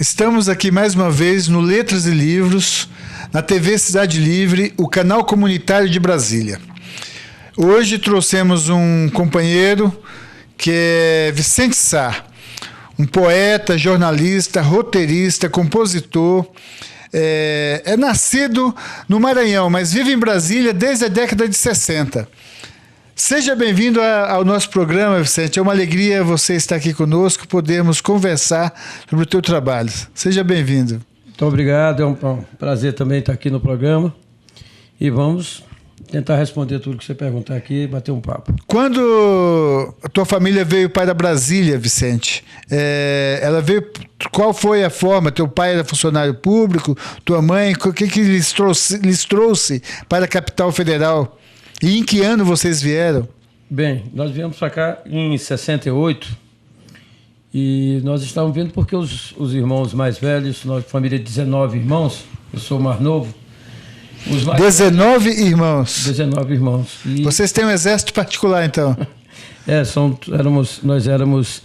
Estamos aqui mais uma vez no Letras e Livros, na TV Cidade Livre, o canal comunitário de Brasília. Hoje trouxemos um companheiro que é Vicente Sá, um poeta, jornalista, roteirista, compositor. É nascido no Maranhão, mas vive em Brasília desde a década de 60. Seja bem-vindo ao nosso programa, Vicente. É uma alegria você estar aqui conosco, podermos conversar sobre o teu trabalho. Seja bem-vindo. Muito obrigado, é um prazer também estar aqui no programa. E vamos tentar responder tudo que você perguntar aqui e bater um papo. Quando a tua família veio para Brasília, Vicente, ela veio... Qual foi a forma? Teu pai era funcionário público, tua mãe, o que lhes trouxe para a capital federal? E em que ano vocês vieram? Bem, nós viemos para cá em 68 e nós estávamos vindo porque os irmãos mais velhos, nós família de 19 irmãos, eu sou o mais novo. 19 irmãos? 19 irmãos. E... Vocês têm um exército particular, então? Nós éramos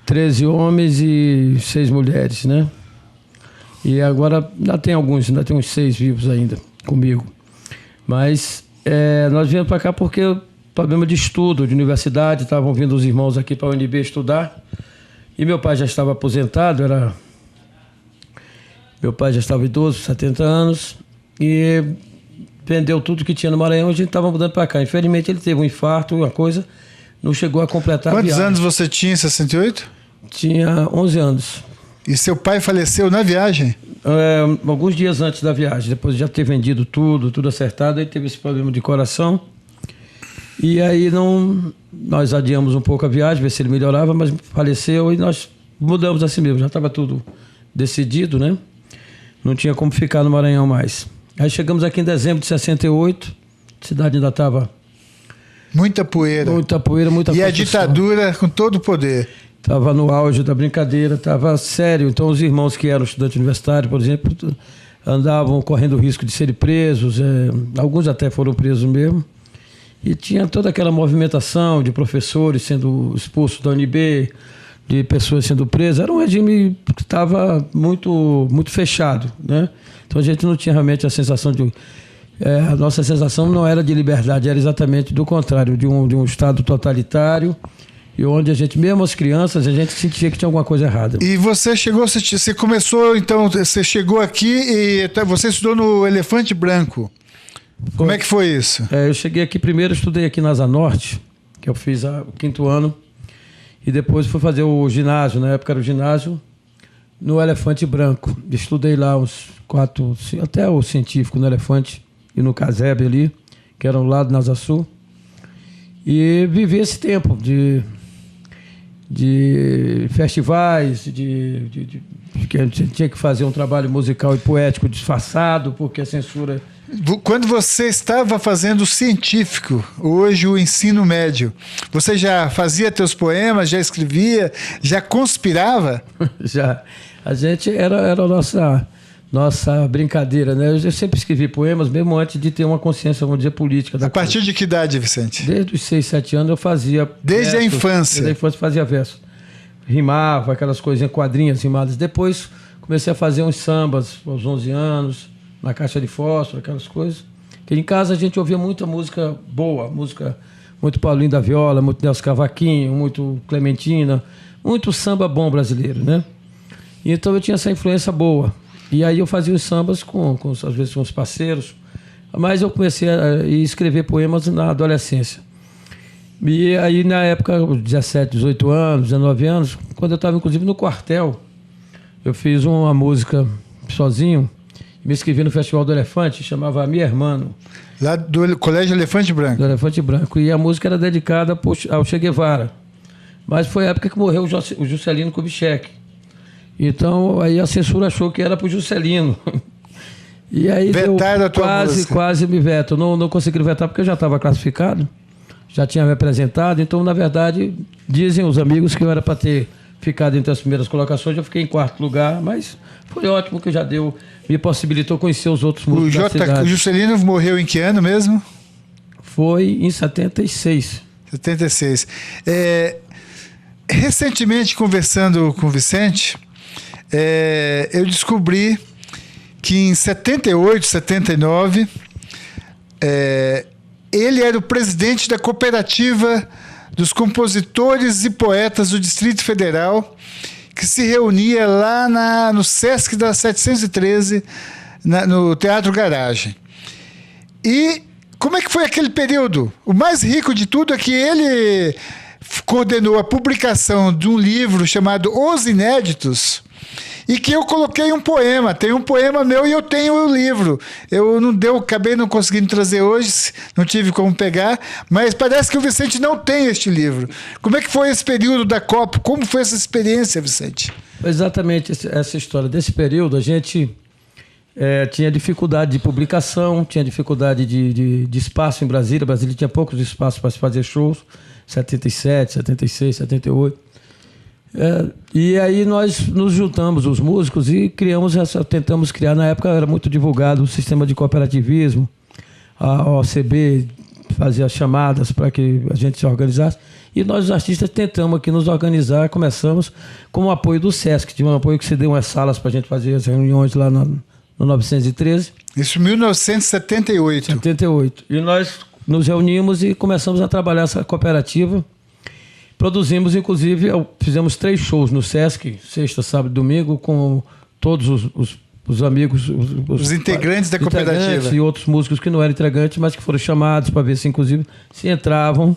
13 homens e 6 mulheres, né? E agora ainda tem uns 6 vivos ainda comigo. Mas... nós viemos para cá porque problema de estudo, de universidade, estavam vindo os irmãos aqui para a UNB estudar. E meu pai já estava aposentado, meu pai já estava idoso, 70 anos, e vendeu tudo que tinha no Maranhão, a gente estava mudando para cá. Infelizmente ele teve um infarto, uma coisa, não chegou a completar a viagem. Quantos anos você tinha em 68? Tinha 11 anos. E seu pai faleceu na viagem? Alguns dias antes da viagem, depois de já ter vendido tudo acertado, aí teve esse problema de coração. E aí nós adiamos um pouco a viagem, ver se ele melhorava, mas faleceu e nós mudamos assim mesmo, já estava tudo decidido, né? Não tinha como ficar no Maranhão mais. Aí chegamos aqui em dezembro de 68, a cidade ainda estava... Muita poeira. Muita poeira, muita construção. E a ditadura com todo o poder. Estava no auge da brincadeira, estava sério. Então, os irmãos que eram estudantes universitários, por exemplo, andavam correndo o risco de serem presos. Alguns até foram presos mesmo. E tinha toda aquela movimentação de professores sendo expulsos da UNB, de pessoas sendo presas. Era um regime que estava muito, muito fechado, né? Então, a gente não tinha realmente a sensação de... a nossa sensação não era de liberdade, era exatamente do contrário, de um Estado totalitário, e onde a gente, mesmo as crianças, a gente sentia que tinha alguma coisa errada. E você começou, então, você chegou aqui e você estudou no Elefante Branco. Como é que foi isso? Eu cheguei aqui primeiro, estudei aqui na Asa Norte, que eu fiz o 5º ano, e depois fui fazer o ginásio, na época era o ginásio, no Elefante Branco. Estudei lá uns 4, até o científico no Elefante e no Casebe ali, que era ao lado na Asa Sul. E vivi esse tempo de festivais, que a gente tinha que fazer um trabalho musical e poético disfarçado, porque a censura... Quando você estava fazendo o científico, hoje o ensino médio, você já fazia teus poemas, já escrevia, já conspirava? Já. A gente era a nossa brincadeira, né? Eu sempre escrevi poemas, mesmo antes de ter uma consciência, vamos dizer, política. A partir de que idade, Vicente? Desde os 6, 7 anos eu fazia... Desde a infância? Desde a infância fazia versos. Rimava, aquelas coisinhas, quadrinhas rimadas. Depois comecei a fazer uns sambas aos 11 anos, na caixa de fósforo, aquelas coisas. Porque em casa a gente ouvia muita música boa, música muito Paulinho da Viola, muito Nelson Cavaquinho, muito Clementina, muito samba bom brasileiro, né? E então eu tinha essa influência boa. E aí eu fazia os sambas às vezes com os parceiros, mas eu comecei a escrever poemas na adolescência. E aí na época, 17, 18 anos, 19 anos, quando eu estava inclusive no quartel, eu fiz uma música sozinho, me inscrevi no Festival do Elefante, chamava Mi Hermano. Lá do Colégio Elefante Branco? Do Elefante Branco. E a música era dedicada ao Che Guevara. Mas foi a época que morreu o Juscelino Kubitschek. Então, aí a censura achou que era pro Juscelino. E aí vetaram a tua quase me vetam. Não consegui vetar porque eu já estava classificado, já tinha me apresentado. Então, na verdade, dizem os amigos que eu era para ter ficado entre as primeiras colocações. Eu fiquei em 4º lugar, mas foi ótimo que já me possibilitou conhecer os outros músicos da cidade. O Juscelino morreu em que ano mesmo? Foi em 76. 76. Recentemente, conversando com o Vicente... eu descobri que em 78, 79, ele era o presidente da cooperativa dos compositores e poetas do Distrito Federal, que se reunia lá no Sesc da 713, no Teatro Garagem. E como é que foi aquele período? O mais rico de tudo é que ele coordenou a publicação de um livro chamado Os Inéditos, e que eu coloquei um poema. Tem um poema meu e eu tenho o livro. Eu acabei não conseguindo trazer hoje, não tive como pegar, mas parece que o Vicente não tem este livro. Como é que foi esse período da Copa? Como foi essa experiência, Vicente? Exatamente essa história. Desse período, a gente tinha dificuldade de publicação, tinha dificuldade de espaço em Brasília. Brasília tinha poucos espaços para se fazer shows, 77, 76, 78. E aí nós nos juntamos, os músicos, e tentamos criar, na época era muito divulgado o sistema de cooperativismo, a OCB fazia chamadas para que a gente se organizasse, e nós, os artistas, tentamos aqui nos organizar. Começamos com o apoio do Sesc, tinha um apoio que se deu umas salas para a gente fazer as reuniões lá no 913. Isso em 1978. 78. E nós nos reunimos e começamos a trabalhar essa cooperativa. Produzimos, inclusive, fizemos 3 shows no Sesc, sexta, sábado e domingo, com todos os amigos, os integrantes da cooperativa. E outros músicos que não eram integrantes, mas que foram chamados para ver se, inclusive, se entravam.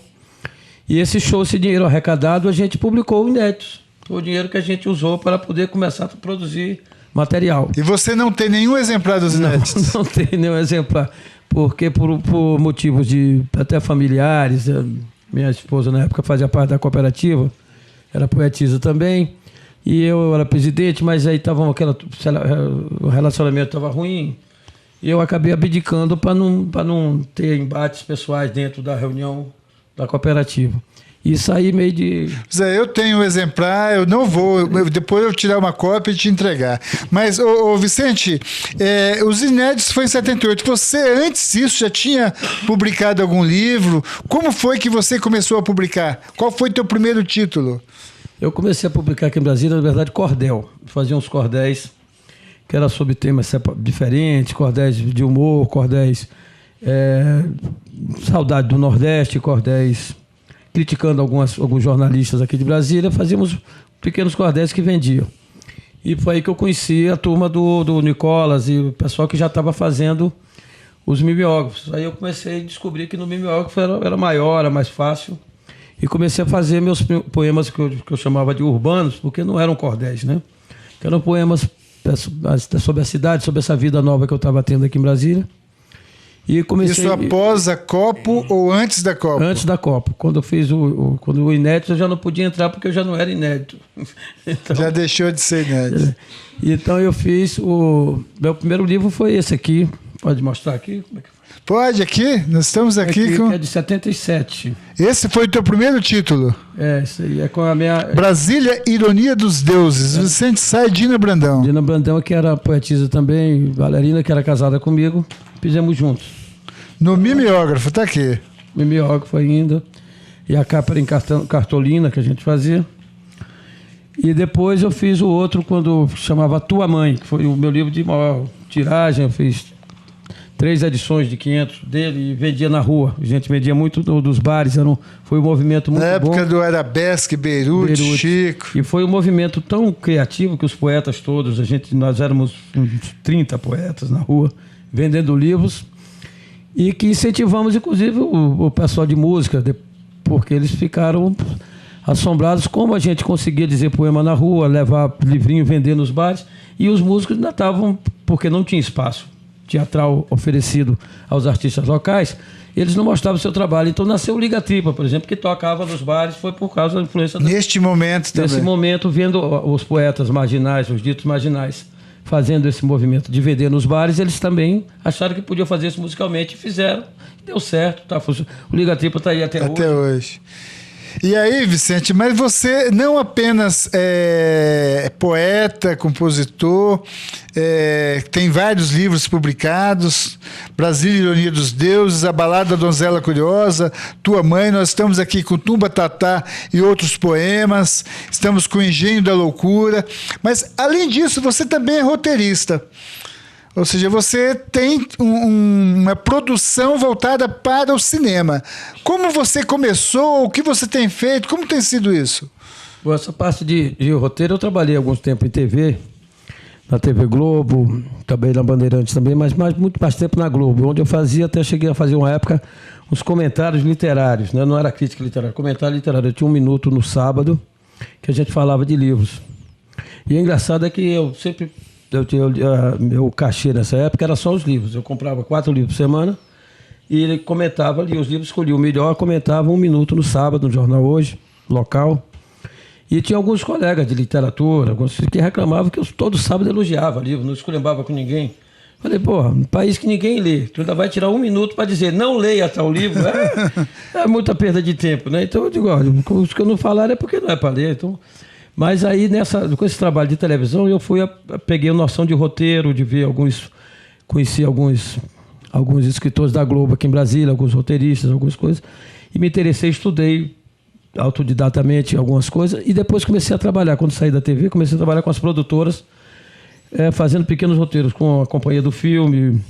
E esse show, esse dinheiro arrecadado, a gente publicou o Inéditos. Foi o dinheiro que a gente usou para poder começar a produzir material. E você não tem nenhum exemplar dos Inéditos? Não tem nenhum exemplar, porque por motivos até familiares. Minha esposa, na época, fazia parte da cooperativa, era poetisa também, e eu era presidente, mas aí o relacionamento estava ruim, e eu acabei abdicando para não ter embates pessoais dentro da reunião da cooperativa. E saí meio de... Zé, eu tenho um exemplar, eu não vou, depois eu tirar uma cópia e te entregar. Mas, Vicente, os Inéditos foi em 78. Você, antes disso, já tinha publicado algum livro? Como foi que você começou a publicar? Qual foi o teu primeiro título? Eu comecei a publicar aqui em Brasília, na verdade, cordel. Fazia uns cordéis que eram sobre temas diferentes, cordéis de humor, cordéis saudade do Nordeste, cordéis criticando alguns jornalistas aqui de Brasília. Fazíamos pequenos cordéis que vendiam. E foi aí que eu conheci a turma do Nicolas e o pessoal que já estava fazendo os mimeógrafos. Aí eu comecei a descobrir que no mimeógrafo era maior, era mais fácil. E comecei a fazer meus poemas que eu chamava de urbanos, porque não eram cordéis, né? Que eram poemas sobre a cidade, sobre essa vida nova que eu estava tendo aqui em Brasília. E comecei... Isso após a Copa ou antes da Copa? Antes da Copa. Quando eu fiz o Inédito, eu já não podia entrar porque eu já não era inédito. Então, já deixou de ser inédito. Então eu fiz meu primeiro livro foi esse aqui. Pode mostrar aqui? Como é que foi? Pode, aqui? Nós estamos aqui com... É de 77. Esse foi o teu primeiro título? Isso aí. É com a minha... Brasília, Ironia dos Deuses. Vicente Sá e Dina Brandão. Dina Brandão, que era poetisa também. Valerina, que era casada comigo. Fizemos juntos. No mimeógrafo, tá aqui. Mimeógrafo ainda. E a capa era em cartolina que a gente fazia. E depois eu fiz o outro quando chamava Tua Mãe, que foi o meu livro de maior tiragem. Eu fiz 3 edições de 500 dele e vendia na rua. A gente vendia muito dos bares. Foi um movimento muito bom. Na época do Arabesque, Beirute, Chico. E foi um movimento tão criativo que os poetas todos, nós éramos uns 30 poetas na rua, vendendo livros, e que incentivamos, inclusive, o pessoal de música, porque eles ficaram assombrados como a gente conseguia dizer poema na rua, levar livrinho, vender nos bares, e os músicos ainda estavam, porque não tinha espaço teatral oferecido aos artistas locais, eles não mostravam o seu trabalho. Então nasceu o Liga Tripa, por exemplo, que tocava nos bares, foi por causa da influência... Neste momento também. Nesse momento, vendo os poetas marginais, os ditos marginais, fazendo esse movimento de vender nos bares, eles também acharam que podiam fazer isso musicalmente e fizeram. Deu certo, tá? O Liga Tripa está aí até hoje. E aí, Vicente, mas você não apenas é poeta, compositor, tem vários livros publicados, Brasília, Ironia dos Deuses, A Balada da Donzela Curiosa, Tua Mãe. Nós estamos aqui com Tumba Tatá e outros poemas, estamos com o Engenho da Loucura, mas além disso você também é roteirista. Ou seja, você tem uma produção voltada para o cinema. Como você começou? O que você tem feito? Como tem sido isso? Bom, essa parte de roteiro eu trabalhei alguns tempos em TV, na TV Globo, trabalhei na Bandeirantes também, mas muito mais tempo na Globo, onde eu fazia, até cheguei a fazer uma época, uns comentários literários, né? Não era crítica literária, comentário literário. Eu tinha 1 minuto no sábado que a gente falava de livros. E o engraçado é que eu sempre... meu cachê nessa época era só os livros. Eu comprava 4 livros por semana e ele comentava ali os livros, escolhia o melhor, comentava 1 minuto no sábado, no Jornal Hoje, local. E tinha alguns colegas de literatura, alguns que reclamavam que eu todo sábado elogiava livro, não esculhambava com ninguém. Falei, pô, um país que ninguém lê, tu ainda vai tirar 1 minuto para dizer não leia tal livro, é muita perda de tempo, né? Então eu digo, olha, os que eu não falar é porque não é para ler, então... Mas aí, com esse trabalho de televisão, eu peguei a noção de roteiro, de ver conheci alguns escritores da Globo aqui em Brasília, alguns roteiristas, algumas coisas, e me interessei, estudei autodidatamente algumas coisas, e depois comecei a trabalhar. Quando saí da TV, comecei a trabalhar com as produtoras, fazendo pequenos roteiros com a Companhia do Filme,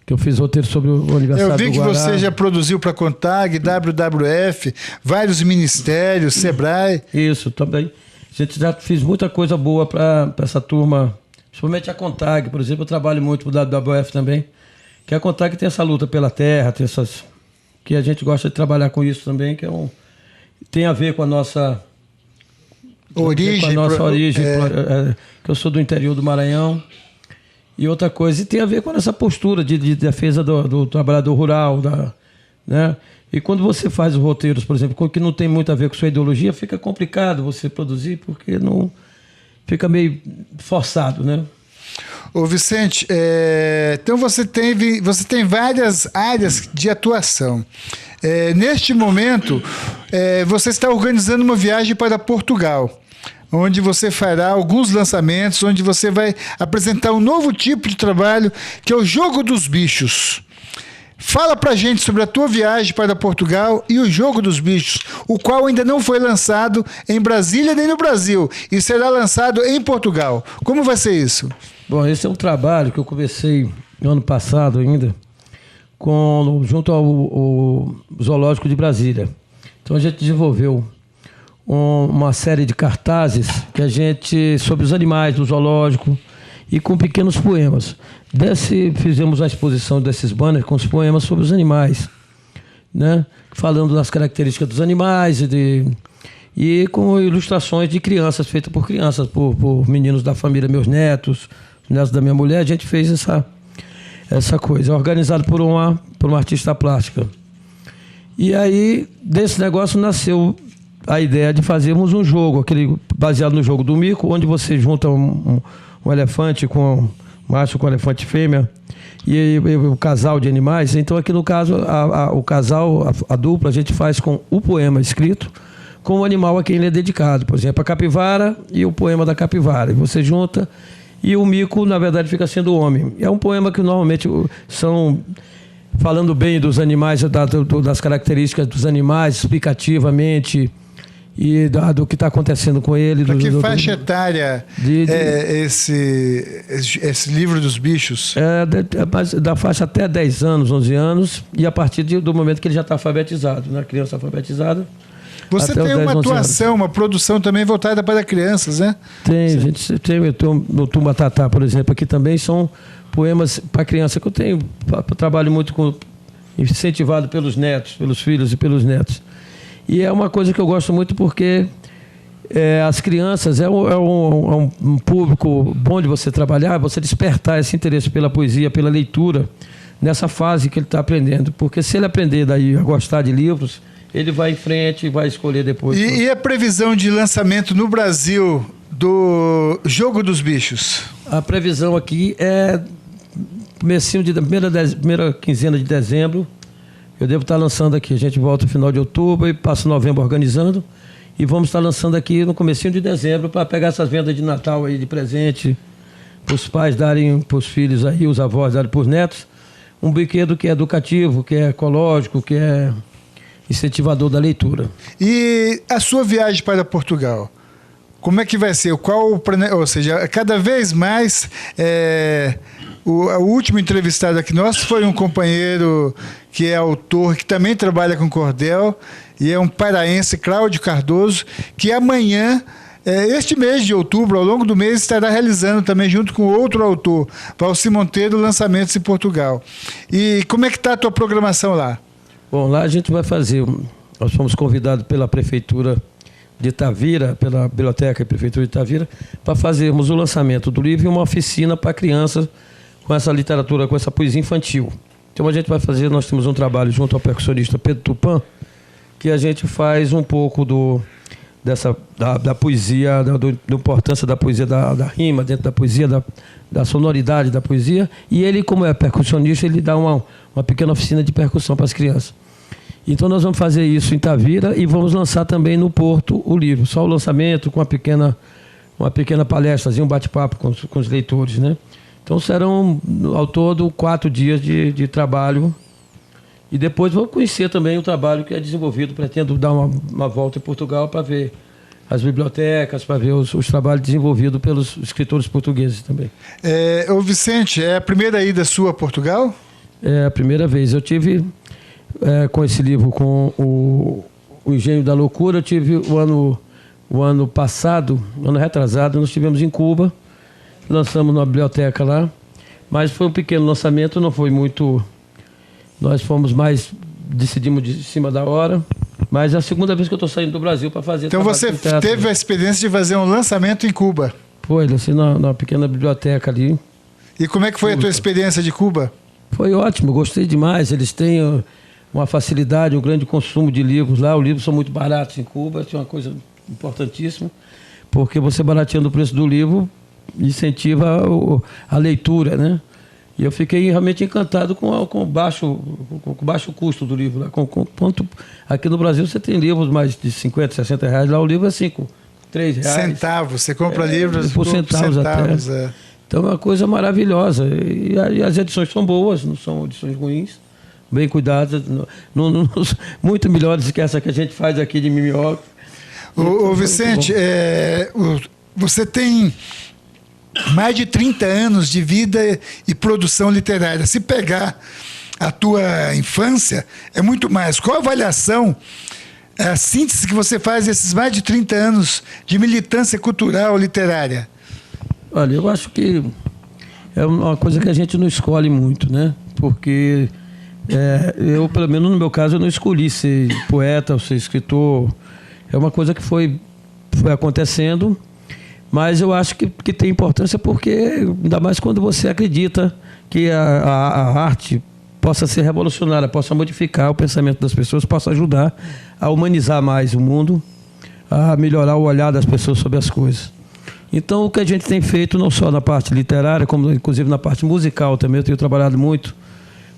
que eu fiz roteiro sobre o aniversário do Guará. Eu vi que você já produziu para a CONTAG, WWF, vários ministérios, Sebrae. Isso, também. A gente já fez muita coisa boa para essa turma, principalmente a CONTAG, por exemplo. Eu trabalho muito para o WWF também, que a CONTAG tem essa luta pela terra, que a gente gosta de trabalhar com isso também, que tem a ver com a nossa origem, que eu sou do interior do Maranhão. E outra coisa, e tem a ver com essa postura de defesa do trabalhador rural, né? E quando você faz os roteiros, por exemplo, que não tem muito a ver com sua ideologia, fica complicado você produzir, porque não fica meio forçado, né? Ô Vicente, então você tem várias áreas de atuação. Neste momento, você está organizando uma viagem para Portugal, onde você fará alguns lançamentos, onde você vai apresentar um novo tipo de trabalho, que é o Jogo dos Bichos. Fala pra gente sobre a tua viagem para Portugal e o Jogo dos Bichos, o qual ainda não foi lançado em Brasília nem no Brasil, e será lançado em Portugal. Como vai ser isso? Bom, esse é um trabalho que eu comecei no ano passado ainda, junto ao Zoológico de Brasília. Então a gente desenvolveu uma série de cartazes sobre os animais do zoológico e com pequenos poemas. Fizemos a exposição desses banners com os poemas sobre os animais, né? Falando das características dos animais e com ilustrações de crianças, feitas por crianças, por meninos da família, meus netos da minha mulher. A gente fez essa coisa, organizado por uma artista plástica. E aí, desse negócio, nasceu a ideia de fazermos um jogo, baseado no jogo do mico, onde você junta um elefante com macho com elefante fêmea e o casal de animais. Então aqui no caso o casal, a dupla, a gente faz com o poema escrito com o animal a quem ele é dedicado. Por exemplo, a capivara e o poema da capivara. E você junta e o mico, na verdade, fica sendo o homem. É um poema que normalmente são falando bem dos animais, das características dos animais, explicativamente, e do que está acontecendo com ele. Para que faixa etária esse livro dos bichos? Da faixa até 10 anos, 11 anos, e a partir do momento que ele já está alfabetizado, né? Criança alfabetizada. Você tem uma atuação, uma produção também voltada para crianças, né? Tem, a gente tem no Tumba Tatá, por exemplo, aqui também são poemas para criança, que eu trabalho muito incentivado pelos netos, pelos filhos e pelos netos. E é uma coisa que eu gosto muito porque as crianças é um público bom de você trabalhar, você despertar esse interesse pela poesia, pela leitura, nessa fase que ele está aprendendo. Porque se ele aprender daí a gostar de livros, ele vai em frente e vai escolher depois. E a previsão de lançamento no Brasil do Jogo dos Bichos? A previsão aqui é comecinho de primeira quinzena de dezembro. Eu devo estar lançando aqui. A gente volta no final de outubro e passa novembro organizando. E vamos estar lançando aqui no comecinho de dezembro para pegar essas vendas de Natal aí de presente, os pais darem para os filhos aí, os avós darem para os netos, um brinquedo que é educativo, que é ecológico, que é incentivador da leitura. E a sua viagem para Portugal? Como é que vai ser? Ou seja, cada vez mais... O último entrevistado aqui nosso foi um companheiro que é autor, que também trabalha com cordel, e é um paraense, Cláudio Cardoso, que amanhã, este mês de outubro, ao longo do mês, estará realizando também, junto com outro autor, Valci Monteiro, lançamentos em Portugal. E como é que está a tua programação lá? Bom, lá a gente vai fazer... Nós fomos convidados pela Prefeitura de Tavira, pela Biblioteca e Prefeitura de Tavira, para fazermos o lançamento do livro e uma oficina para crianças com essa literatura, com essa poesia infantil. Então a gente vai fazer, nós temos um trabalho junto ao percussionista Pedro Tupã, que a gente faz um pouco da poesia, da importância da poesia, da rima dentro da poesia, da sonoridade da poesia, e ele, como é percussionista, ele dá uma pequena oficina de percussão para as crianças. Então nós vamos fazer isso em Tavira e vamos lançar também no Porto o livro, só o lançamento com uma pequena palestra, um bate-papo com os leitores, né? Então serão, ao todo, 4 dias de trabalho. E depois vou conhecer também o trabalho que é desenvolvido. Pretendo dar uma volta em Portugal para ver as bibliotecas, para ver os trabalhos desenvolvidos pelos escritores portugueses também. Ô Vicente, é a primeira ida sua a Portugal? É a primeira vez. Eu tive, com esse livro, com o Engenho da Loucura, eu tive o ano passado, ano retrasado, nós estivemos em Cuba. Lançamos na biblioteca lá, mas foi um pequeno lançamento, não foi muito... Nós decidimos de cima da hora, mas é a segunda vez que eu estou saindo do Brasil para fazer... Então você teve a experiência de fazer um lançamento em Cuba? Foi, lancei numa pequena biblioteca ali. E como é que foi a tua experiência de Cuba? Foi ótimo, gostei demais. Eles têm uma facilidade, um grande consumo de livros lá. Os livros são muito baratos em Cuba, isso é uma coisa importantíssima, porque você barateando o preço do livro incentiva a leitura, né? E eu fiquei realmente encantado com o baixo custo do livro. Quanto aqui no Brasil você tem livros mais de 50, 60 reais, lá o livro é 5, 3 reais. Centavos, você compra livros por centavos até. Então é uma coisa maravilhosa. E as edições são boas, não são edições ruins, bem cuidadas, muito melhores que essa que a gente faz aqui de mimeógrafo. Ô Vicente, você tem mais de 30 anos de vida e produção literária. Se pegar a tua infância, é muito mais. Qual a avaliação, a síntese que você faz desses mais de 30 anos de militância cultural literária? Olha, eu acho que é uma coisa que a gente não escolhe muito, né? Porque eu, pelo menos no meu caso, eu não escolhi ser poeta ou ser escritor. É uma coisa que foi acontecendo. Mas eu acho que tem importância porque, ainda mais quando você acredita que a arte possa ser revolucionária, possa modificar o pensamento das pessoas, possa ajudar a humanizar mais o mundo, a melhorar o olhar das pessoas sobre as coisas. Então, o que a gente tem feito, não só na parte literária, como inclusive na parte musical também, eu tenho trabalhado muito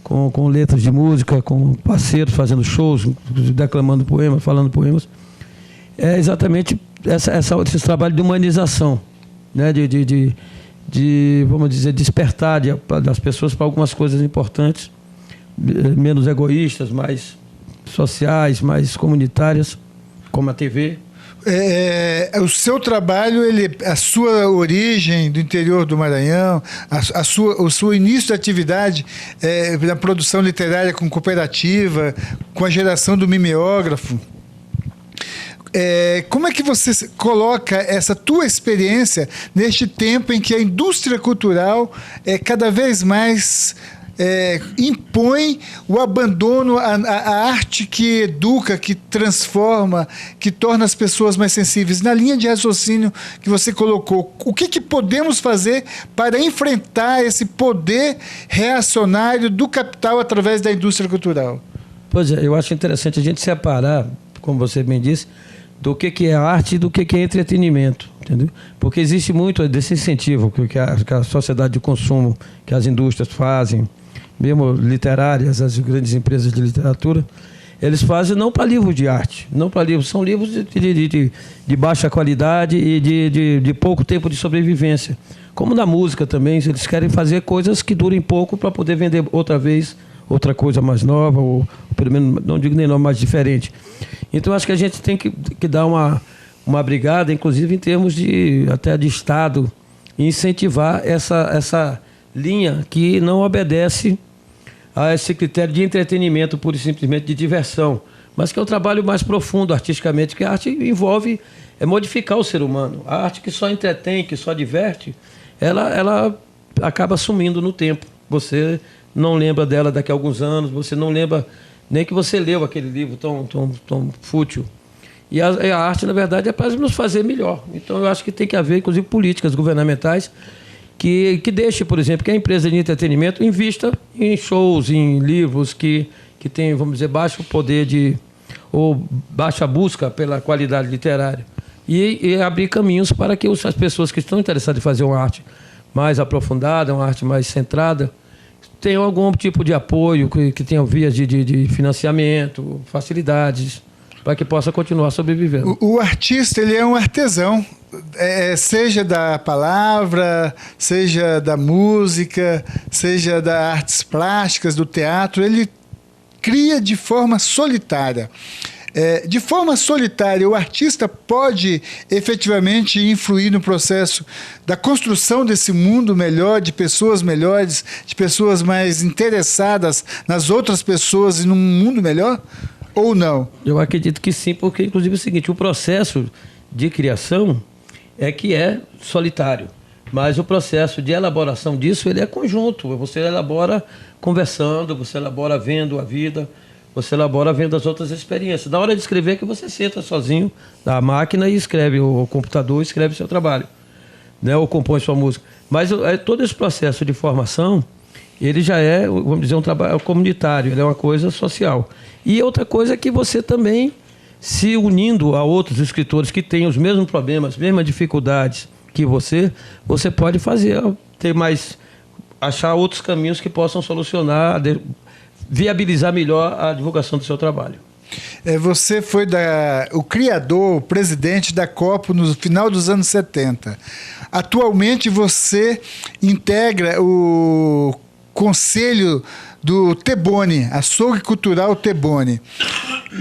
com letras de música, com parceiros fazendo shows, declamando poemas, falando poemas. É exatamente esse trabalho de humanização, né? Vamos dizer, despertar das pessoas para algumas coisas importantes, menos egoístas, mais sociais, mais comunitárias, como a TV. O seu trabalho, a sua origem do interior do Maranhão, o seu início de atividade na produção literária com cooperativa, com a geração do mimeógrafo. Como é que você coloca essa tua experiência neste tempo em que a indústria cultural cada vez mais impõe o abandono à arte que educa, que transforma, que torna as pessoas mais sensíveis? Na linha de raciocínio que você colocou, o que podemos fazer para enfrentar esse poder reacionário do capital através da indústria cultural? Pois é, eu acho interessante a gente separar, como você bem disse, do que é arte e do que é entretenimento, entendeu? Porque existe muito desse incentivo que a sociedade de consumo, que as indústrias fazem, mesmo literárias, as grandes empresas de literatura, eles fazem não para livros de arte, não para livros, são livros de baixa qualidade e de pouco tempo de sobrevivência, como na música também, eles querem fazer coisas que durem pouco para poder vender outra vez outra coisa mais nova, ou pelo menos, não digo nem nome, mais diferente. Então, acho que a gente tem que dar uma brigada, inclusive em termos até de Estado, e incentivar essa linha que não obedece a esse critério de entretenimento, pura e simplesmente de diversão, mas que é um trabalho mais profundo artisticamente, que a arte envolve modificar o ser humano. A arte que só entretém, que só diverte, ela acaba sumindo no tempo. Você não lembra dela daqui a alguns anos, você não lembra nem que você leu aquele livro tão fútil. E a arte, na verdade, é para nos fazer melhor. Então, eu acho que tem que haver, inclusive, políticas governamentais que deixe, por exemplo, que a empresa de entretenimento invista em shows, em livros que têm, vamos dizer, baixo poder ou baixa busca pela qualidade literária. E abrir caminhos para que as pessoas que estão interessadas em fazer uma arte mais aprofundada, uma arte mais centrada, tenham algum tipo de apoio, que tenham vias de financiamento, facilidades, para que possa continuar sobrevivendo. O artista, ele é um artesão, seja da palavra, seja da música, seja das artes plásticas, do teatro, ele cria de forma solitária. De forma solitária, o artista pode efetivamente influir no processo da construção desse mundo melhor, de pessoas melhores, de pessoas mais interessadas nas outras pessoas e num mundo melhor? Ou não? Eu acredito que sim, porque, inclusive, é o seguinte, o processo de criação é solitário, mas o processo de elaboração disso, ele é conjunto. Você elabora conversando, você elabora vendo a vida, você elabora vendo as outras experiências. Na hora de escrever é que você senta sozinho na máquina e escreve, o computador escreve o seu trabalho, né? Ou compõe sua música. Mas todo esse processo de formação, ele já é, vamos dizer, um trabalho comunitário, ele é uma coisa social. E outra coisa é que você também, se unindo a outros escritores que têm os mesmos problemas, as mesmas dificuldades que você pode achar outros caminhos que possam solucionar, viabilizar melhor a divulgação do seu trabalho. Você foi o criador, o presidente da Copo no final dos anos 70. Atualmente você integra o conselho do Tebone, Açougue Cultural Tebone,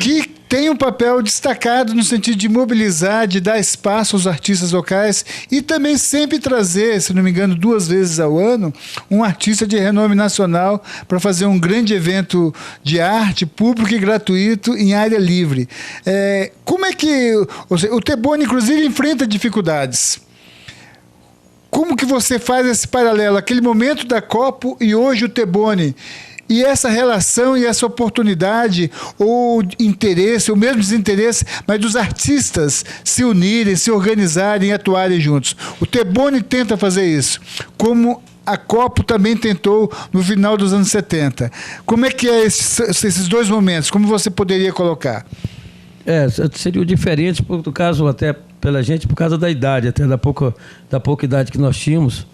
que tem um papel destacado no sentido de mobilizar, de dar espaço aos artistas locais e também sempre trazer, se não me engano, 2 vezes ao ano, um artista de renome nacional para fazer um grande evento de arte público e gratuito em área livre. Como é que o Tebone, inclusive, enfrenta dificuldades? Como que você faz esse paralelo, aquele momento da Copo e hoje o Tebone? E essa relação e essa oportunidade, ou interesse, ou mesmo desinteresse, mas dos artistas se unirem, se organizarem e atuarem juntos. O Tebone tenta fazer isso, como a Copo também tentou no final dos anos 70. Como é que é esses 2 momentos? Como você poderia colocar? Seria diferente, no caso, até pela gente, por causa da idade, até da pouca idade que nós tínhamos.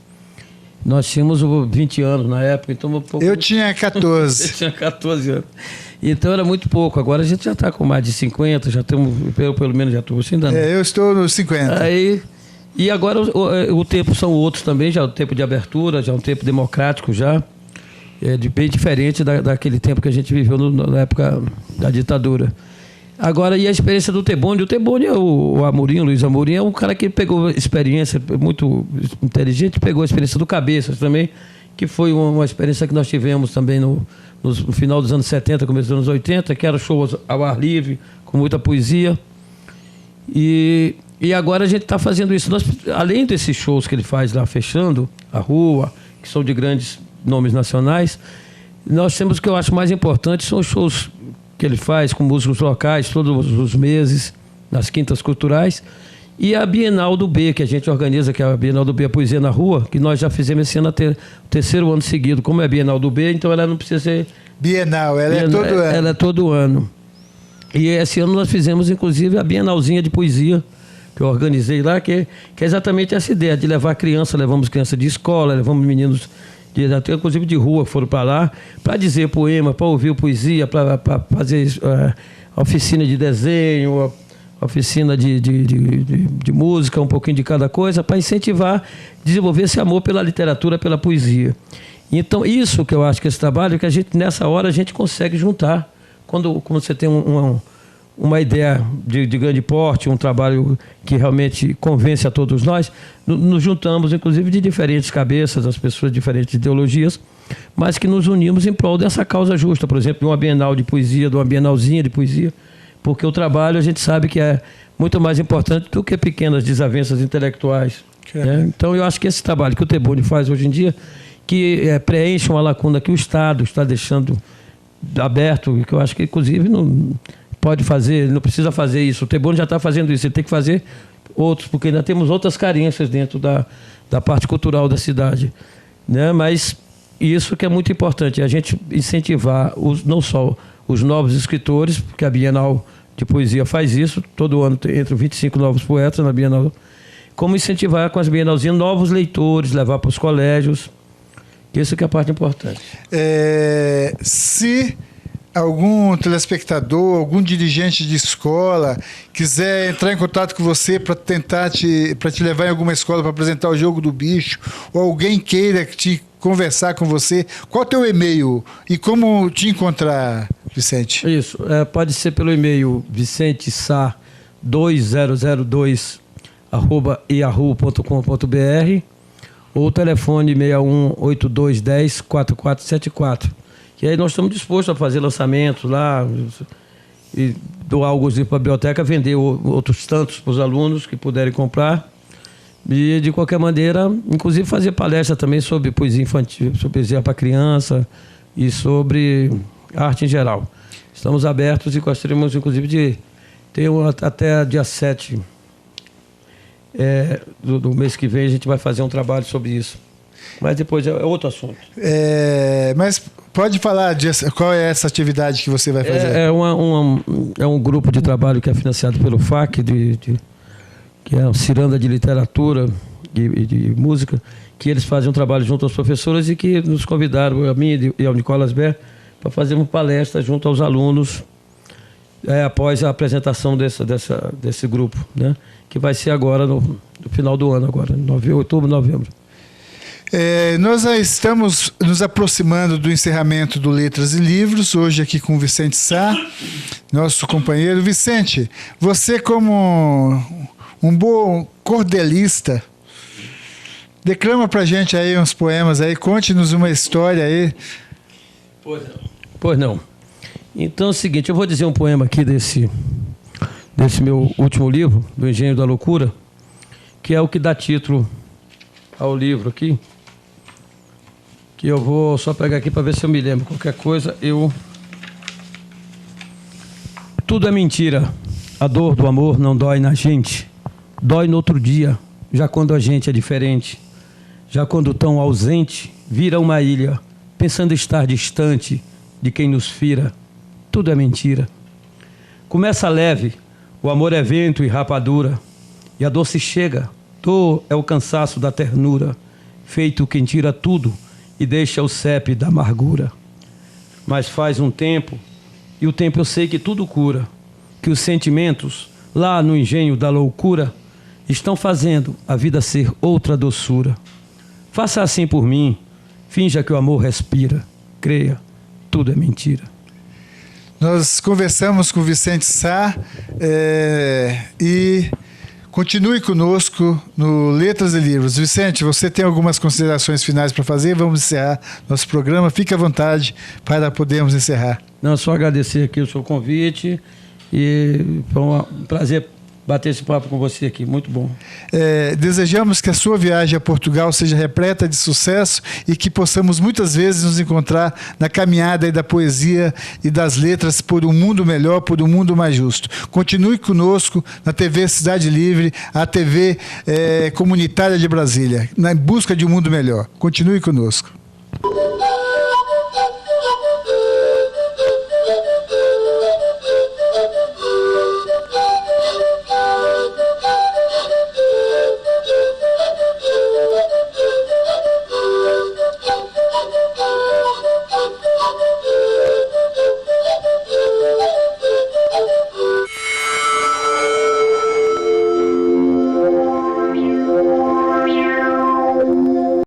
Nós tínhamos 20 anos na época, então... Eu tinha 14. Eu tinha 14 anos. Então era muito pouco. Agora a gente já está com mais de 50, já temos, pelo menos já estou ainda não. Eu estou nos 50. E agora o tempo são outros também, já é o tempo de abertura, já é um tempo democrático já. Bem diferente daquele tempo que a gente viveu na época da ditadura. Agora, e a experiência do Tebone? O Tebone é o Amorim, o Luiz Amorim, é um cara que pegou experiência, muito inteligente, pegou a experiência do Cabeças também, que foi uma experiência que nós tivemos também no final dos anos 70, começo dos anos 80, que era shows ao ar livre, com muita poesia. E agora a gente está fazendo isso. Além desses shows que ele faz lá, fechando a rua, que são de grandes nomes nacionais, nós temos o que eu acho mais importante, são os shows que ele faz com músicos locais todos os meses, nas quintas culturais, e a Bienal do B, que a gente organiza, que é a Bienal do B, a Poesia na Rua, que nós já fizemos esse ano, o 3º ano seguido. Como é a Bienal do B, então ela não precisa ser... Bienal, ela é todo ano. Ela é todo ano. E esse ano nós fizemos, inclusive, a Bienalzinha de Poesia, que eu organizei lá, que é exatamente essa ideia, de levar criança, levamos criança de escola, levamos meninos... inclusive de rua, foram para lá, para dizer poema, para ouvir poesia, para fazer oficina de desenho, oficina de música, um pouquinho de cada coisa, para incentivar, desenvolver esse amor pela literatura, pela poesia. Então, isso que eu acho que esse trabalho, que a gente, nessa hora, a gente consegue juntar. Quando você tem uma ideia de grande porte, um trabalho que realmente convence a todos nós, nos juntamos, inclusive, de diferentes cabeças, as pessoas de diferentes ideologias, mas que nos unimos em prol dessa causa justa, por exemplo, de uma Bienal de poesia, de uma Bienalzinha de poesia, porque o trabalho a gente sabe que é muito mais importante do que pequenas desavenças intelectuais. Né? Então, eu acho que esse trabalho que o Teboni faz hoje em dia, que preenche uma lacuna que o Estado está deixando aberto, e que eu acho que, inclusive, não pode fazer, não precisa fazer isso. O Teboni já está fazendo isso, ele tem que fazer outros, porque ainda temos outras carências dentro da parte cultural da cidade. Né? Mas isso que é muito importante, a gente incentivar não só os novos escritores, porque a Bienal de Poesia faz isso, todo ano entram 25 novos poetas na Bienal, como incentivar com as Bienalzinhas novos leitores, levar para os colégios. Isso que é a parte importante. Se algum telespectador, algum dirigente de escola quiser entrar em contato com você para tentar te levar em alguma escola para apresentar o Jogo do Bicho, ou alguém queira conversar com você, qual é o teu e-mail e como te encontrar, Vicente? Isso, pode ser pelo e-mail vicentesá2002@yahoo.com.br ou o telefone 618210-4474. E aí nós estamos dispostos a fazer lançamentos lá e doar alguns livros para a biblioteca, vender outros tantos para os alunos que puderem comprar. E, de qualquer maneira, inclusive fazer palestra também sobre poesia infantil, sobre poesia para criança e sobre arte em geral. Estamos abertos e gostaríamos, inclusive, de ter até dia 7 do mês que vem, a gente vai fazer um trabalho sobre isso. Mas depois é outro assunto. Mas pode falar qual é essa atividade que você vai fazer? É um grupo de trabalho que é financiado pelo FAC, que é a Ciranda de Literatura e de Música, que eles fazem um trabalho junto aos professores e que nos convidaram, a mim e ao Nicolas Ber, para fazer uma palestra junto aos alunos após a apresentação desse grupo, né? Que vai ser agora no final do ano, agora, outubro, novembro. Nós já estamos nos aproximando do encerramento do Letras e Livros, hoje aqui com o Vicente Sá, nosso companheiro. Vicente, você como um bom cordelista, declama pra gente aí uns poemas aí, conte-nos uma história aí. Pois não. Então é o seguinte, eu vou dizer um poema aqui desse meu último livro, do Engenho da Loucura, que é o que dá título ao livro aqui, que eu vou só pegar aqui para ver se eu me lembro. Qualquer coisa, Tudo é mentira. A dor do amor não dói na gente. Dói no outro dia, já quando a gente é diferente. Já quando tão ausente, vira uma ilha, pensando estar distante de quem nos fira. Tudo é mentira. Começa leve, o amor é vento e rapadura, e a dor se chega. Dor é o cansaço da ternura, feito quem tira tudo e deixa o CEP da amargura. Mas faz um tempo, e o tempo eu sei que tudo cura, que os sentimentos, lá no engenho da loucura, estão fazendo a vida ser outra doçura. Faça assim por mim, finja que o amor respira, creia, tudo é mentira. Nós conversamos com o Vicente Sá e continue conosco no Letras e Livros. Vicente, você tem algumas considerações finais para fazer? Vamos encerrar nosso programa. Fique à vontade para podermos encerrar. Não, só agradecer aqui o seu convite e foi um prazer bater esse papo com você aqui, muito bom. Desejamos que a sua viagem a Portugal seja repleta de sucesso e que possamos muitas vezes nos encontrar na caminhada da poesia e das letras por um mundo melhor, por um mundo mais justo. Continue conosco na TV Cidade Livre, a TV comunitária de Brasília, na busca de um mundo melhor. Continue conosco.